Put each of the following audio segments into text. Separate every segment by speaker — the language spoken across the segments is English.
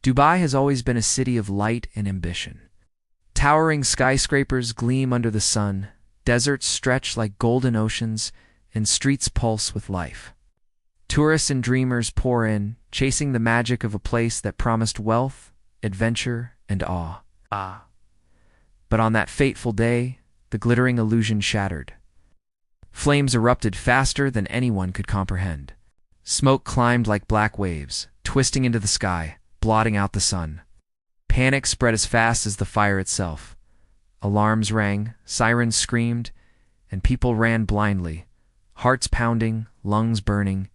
Speaker 1: Dubai has always been a city of light and ambition. Towering skyscrapers gleam under the sun, deserts stretch like golden oceans, and streets pulse with life. Tourists and dreamers pour in, chasing the magic of a place that promised wealth, adventure, and awe. But on that fateful day, the glittering illusion shattered. Flames erupted faster than anyone could comprehend. Smoke climbed like black waves, twisting into the sky, blotting out the sun. Panic spread as fast as the fire itself. Alarms rang, sirens screamed, and people ran blindly, hearts pounding, lungs burning.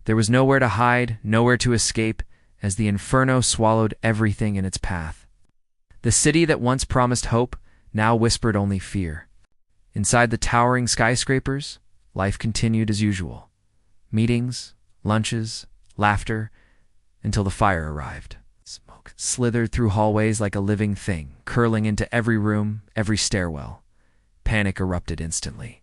Speaker 1: There was nowhere to hide, nowhere to escape, as the inferno swallowed everything in its path. The city that once promised hope now whispered only fear. Inside the towering skyscrapers, life continued as usual. Meetings, lunches, laughter, until the fire arrived. Smoke slithered through hallways like a living thing, curling into every room, every stairwell. Panic erupted instantly.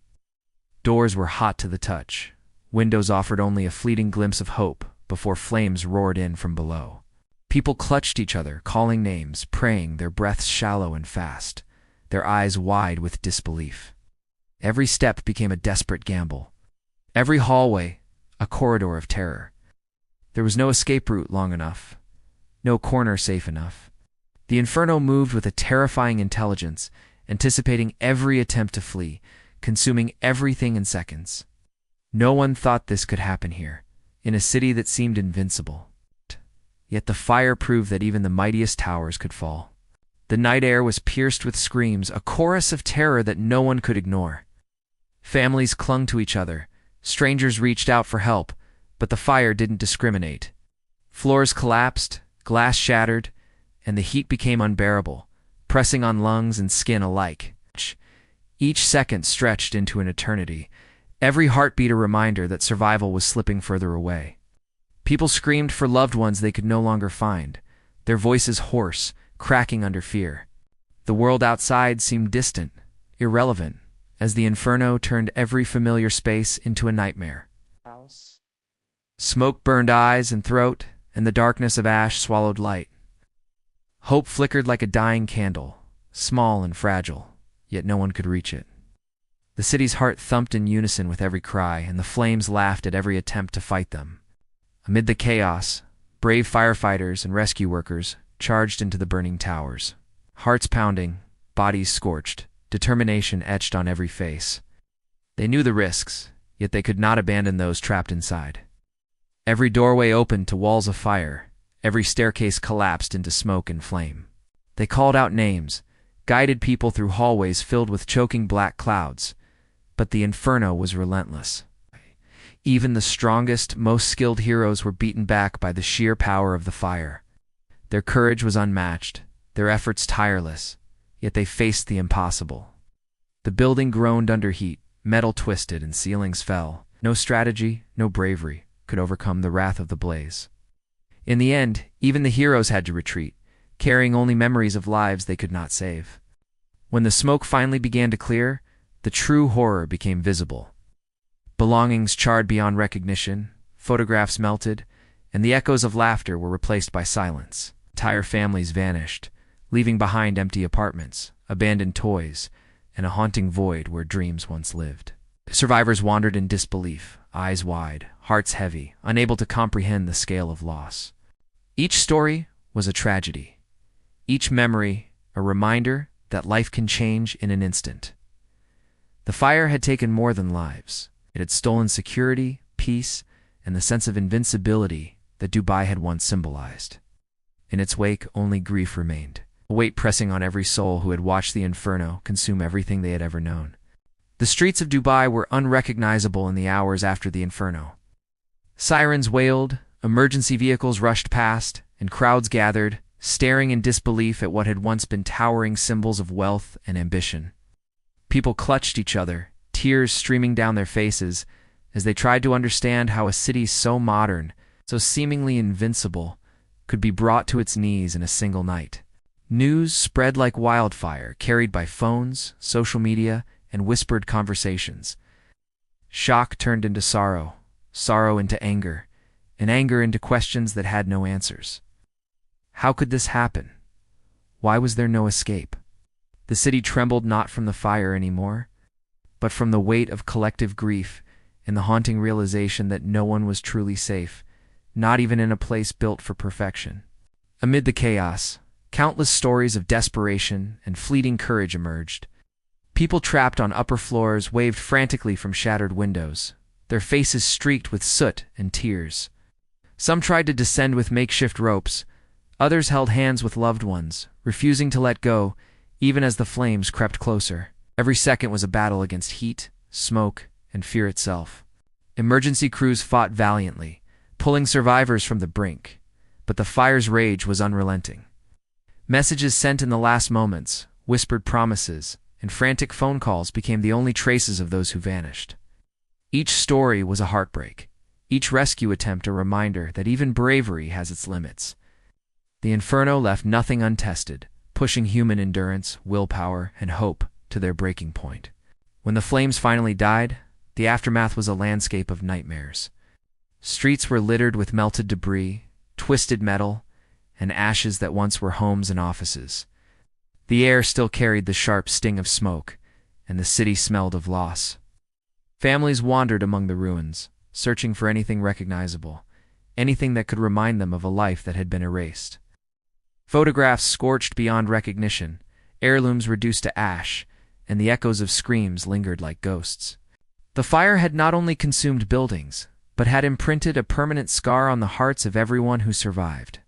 Speaker 1: Doors were hot to the touch. Windows offered only a fleeting glimpse of hope before flames roared in from below. People clutched each other, calling names, praying, their breaths shallow and fast, their eyes wide with disbelief. Every step became a desperate gamble. Every hallway, a corridor of terror. There was no escape route long enough, no corner safe enough. The Inferno moved with a terrifying intelligence, anticipating every attempt to flee, consuming everything in seconds. No one thought this could happen here, in a city that seemed invincible. Yet the fire proved that even the mightiest towers could fall. The night air was pierced with screams, a chorus of terror that no one could ignore. Families clung to each other, strangers reached out for help, but the fire didn't discriminate. Floors collapsed, glass shattered, and the heat became unbearable, pressing on lungs and skin alike. Each second stretched into an eternity, every heartbeat a reminder that survival was slipping further away. People screamed for loved ones they could no longer find, their voices hoarse, cracking under fear. The world outside seemed distant, irrelevant, as the Inferno turned every familiar space into a nightmare. Smoke burned eyes and throat, and the darkness of ash swallowed light. Hope flickered like a dying candle, small and fragile, yet no one could reach it. The city's heart thumped in unison with every cry, and the flames laughed at every attempt to fight them. Amid the chaos, brave firefighters and rescue workers charged into the burning towers. Hearts pounding, bodies scorched, determination etched on every face. They knew the risks, yet they could not abandon those trapped inside. Every doorway opened to walls of fire, every staircase collapsed into smoke and flame. They called out names, guided people through hallways filled with choking black clouds, but the Inferno was relentless. Even the strongest, most skilled heroes were beaten back by the sheer power of the fire. Their courage was unmatched, their efforts tireless, yet they faced the impossible. The building groaned under heat, metal twisted and ceilings fell. No strategy, no bravery could overcome the wrath of the blaze. In the end, even the heroes had to retreat, carrying only memories of lives they could not save. When the smoke finally began to clear, the true horror became visible. Belongings charred beyond recognition, photographs melted, and the echoes of laughter were replaced by silence. Entire families vanished, leaving behind empty apartments, abandoned toys, and a haunting void where dreams once lived. Survivors wandered in disbelief, eyes wide, hearts heavy, unable to comprehend the scale of loss. Each story was a tragedy. Each memory a reminder that life can change in an instant. The fire had taken more than lives. It had stolen security, peace, and the sense of invincibility that Dubai had once symbolized. In its wake, only grief remained, a weight pressing on every soul who had watched the Inferno consume everything they had ever known. The streets of Dubai were unrecognizable in the hours after the Inferno. Sirens wailed, emergency vehicles rushed past, and crowds gathered, staring in disbelief at what had once been towering symbols of wealth and ambition. People clutched each other, tears streaming down their faces, as they tried to understand how a city so modern, so seemingly invincible, could be brought to its knees in a single night. News spread like wildfire, carried by phones, social media, and whispered conversations. Shock turned into sorrow, sorrow into anger, and anger into questions that had no answers. How could this happen? Why was there no escape? The city trembled not from the fire anymore, but from the weight of collective grief and the haunting realization that no one was truly safe, not even in a place built for perfection. Amid the chaos, countless stories of desperation and fleeting courage emerged. People trapped on upper floors waved frantically from shattered windows, their faces streaked with soot and tears. Some tried to descend with makeshift ropes, others held hands with loved ones, refusing to let go even as the flames crept closer. Every second was a battle against heat, smoke, and fear itself. Emergency crews fought valiantly, pulling survivors from the brink, but the fire's rage was unrelenting. Messages sent in the last moments, whispered promises, and frantic phone calls became the only traces of those who vanished. Each story was a heartbreak, each rescue attempt a reminder that even bravery has its limits. The Inferno left nothing untested, pushing human endurance, willpower, and hope to their breaking point. When the flames finally died, the aftermath was a landscape of nightmares. Streets were littered with melted debris, twisted metal, and ashes that once were homes and offices. The air still carried the sharp sting of smoke, and the city smelled of loss. Families wandered among the ruins, searching for anything recognizable, anything that could remind them of a life that had been erased. Photographs scorched beyond recognition, heirlooms reduced to ash, and the echoes of screams lingered like ghosts. The fire had not only consumed buildings, but had imprinted a permanent scar on the hearts of everyone who survived.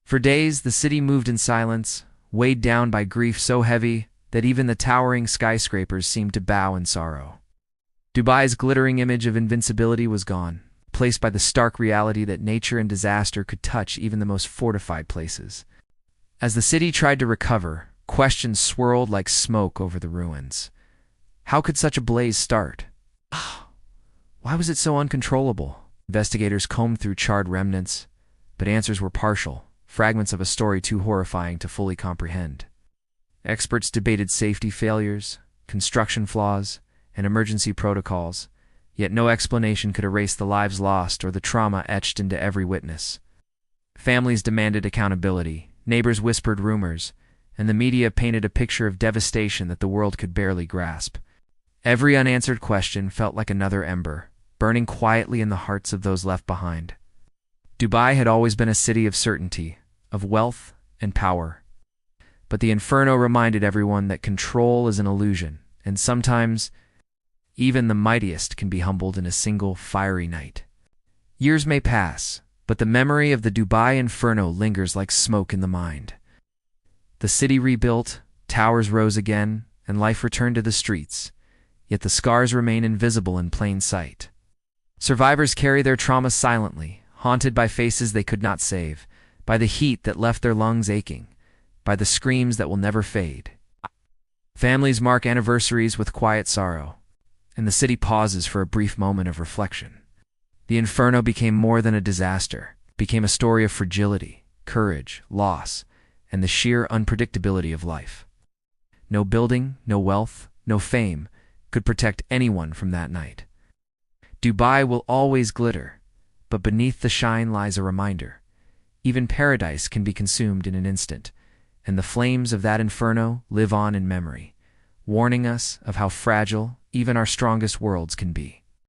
Speaker 1: For days, the city moved in silence, weighed down by grief so heavy that even the towering skyscrapers seemed to bow in sorrow. Dubai's glittering image of invincibility was gone, replaced by the stark reality that nature and disaster could touch even the most fortified places. As the city tried to recover, questions swirled like smoke over the ruins. How could such a blaze start? Why was it so uncontrollable? Investigators combed through charred remnants, but answers were partial, fragments of a story too horrifying to fully comprehend. Experts debated safety failures, construction flaws, and emergency protocols, yet no explanation could erase the lives lost or the trauma etched into every witness. Families demanded accountability, neighbors whispered rumors, and the media painted a picture of devastation that the world could barely grasp. Every unanswered question felt like another ember, burning quietly in the hearts of those left behind. Dubai had always been a city of certainty, of wealth and power. But the Inferno reminded everyone that control is an illusion, and sometimes even the mightiest can be humbled in a single fiery night. Years may pass, but the memory of the Dubai Inferno lingers like smoke in the mind. The city rebuilt, towers rose again, and life returned to the streets, yet the scars remain invisible in plain sight. Survivors carry their trauma silently, haunted by faces they could not save, by the heat that left their lungs aching, by the screams that will never fade. Families mark anniversaries with quiet sorrow, and the city pauses for a brief moment of reflection. The Inferno became more than a disaster, it became a story of fragility, courage, loss, and the sheer unpredictability of life. No building, no wealth, no fame could protect anyone from that night. Dubai will always glitter, but beneath the shine lies a reminder. Even paradise can be consumed in an instant, and the flames of that inferno live on in memory, warning us of how fragile even our strongest worlds can be.